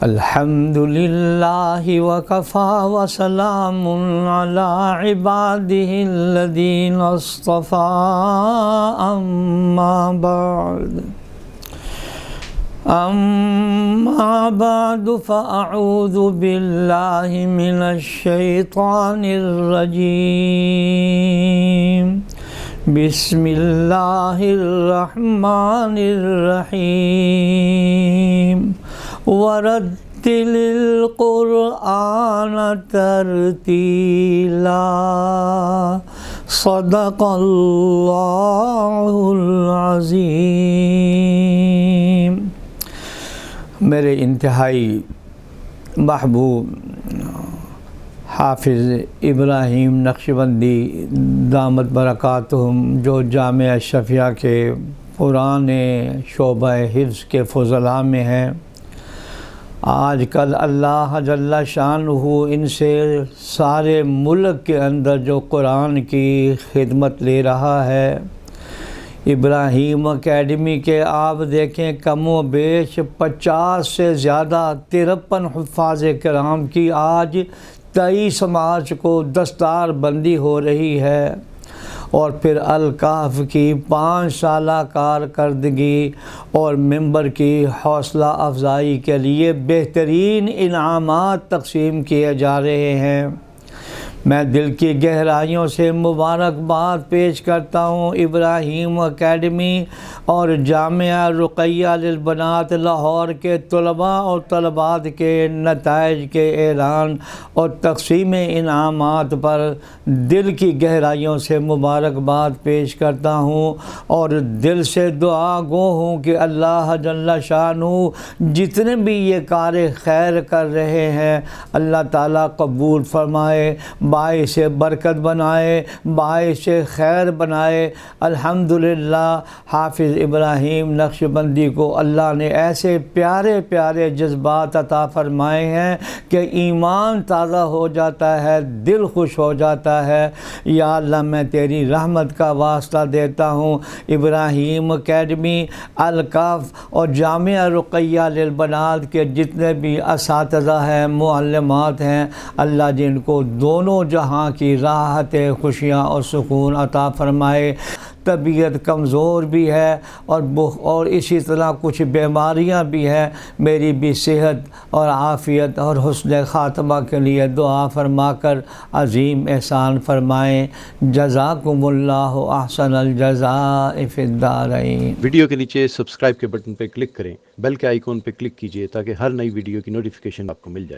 الحمد للہ وکفی وسلام علی عبادہ الذین اصطفی اما بعد فاعوذ باللہ من الشیطان الرجیم بسم اللہ الرحمن الرحیم ورتل القرآن ترتیلا صدق اللہ العظیم۔ میرے انتہائی محبوب حافظ ابراہیم نقشبندی دامت برکاتہم، جو جامعہ اشرفیہ کے پرانے شعبہ حفظ کے فضلاء میں ہیں، آج کل اللہ جل شانہ ان سے سارے ملک کے اندر جو قرآن کی خدمت لے رہا ہے، ابراہیم اکیڈمی کے آپ دیکھیں کم و بیش 50 سے زیادہ 53 حفاظ کرام کی آج 23 مارچ کو دستار بندی ہو رہی ہے، اور پھر الکاف کی 5 سالہ کارکردگی اور ممبر کی حوصلہ افزائی کے لیے بہترین انعامات تقسیم کیے جا رہے ہیں۔ میں دل کی گہرائیوں سے مبارکباد پیش کرتا ہوں ابراہیم اکیڈمی اور جامعہ رقیہ للبنات لاہور کے طلباء اور طلبات کے نتائج کے اعلان اور تقسیم انعامات پر دل کی گہرائیوں سے مبارکباد پیش کرتا ہوں، اور دل سے دعا گو ہوں کہ اللہ جل شانہ جتنے بھی یہ کار خیر کر رہے ہیں اللہ تعالیٰ قبول فرمائے، باعث برکت بنائے، باعث خیر بنائے۔ الحمدللہ حافظ ابراہیم نقشبندی کو اللہ نے ایسے پیارے پیارے جذبات عطا فرمائے ہیں کہ ایمان تازہ ہو جاتا ہے، دل خوش ہو جاتا ہے۔ یا اللہ میں تیری رحمت کا واسطہ دیتا ہوں، ابراہیم اکیڈمی، الکاف اور جامعہ رقیہ للبنات کے جتنے بھی اساتذہ ہیں، معلمات ہیں، اللہ جن کو دونوں جہاں کی راحت، خوشیاں اور سکون عطا فرمائے۔ طبیعت کمزور بھی ہے اور اسی طرح کچھ بیماریاں بھی ہیں، میری بھی صحت اور عافیت اور حسن خاتمہ کے لیے دعا فرما کر عظیم احسان فرمائیں۔ جزاکم اللہ احسن الجزاء فی الدارین۔ ویڈیو کے نیچے سبسکرائب کے بٹن پہ کلک کریں، بیل کے آئیکن پہ کلک کیجئے تاکہ ہر نئی ویڈیو کی نوٹیفیکیشن آپ کو مل جائے۔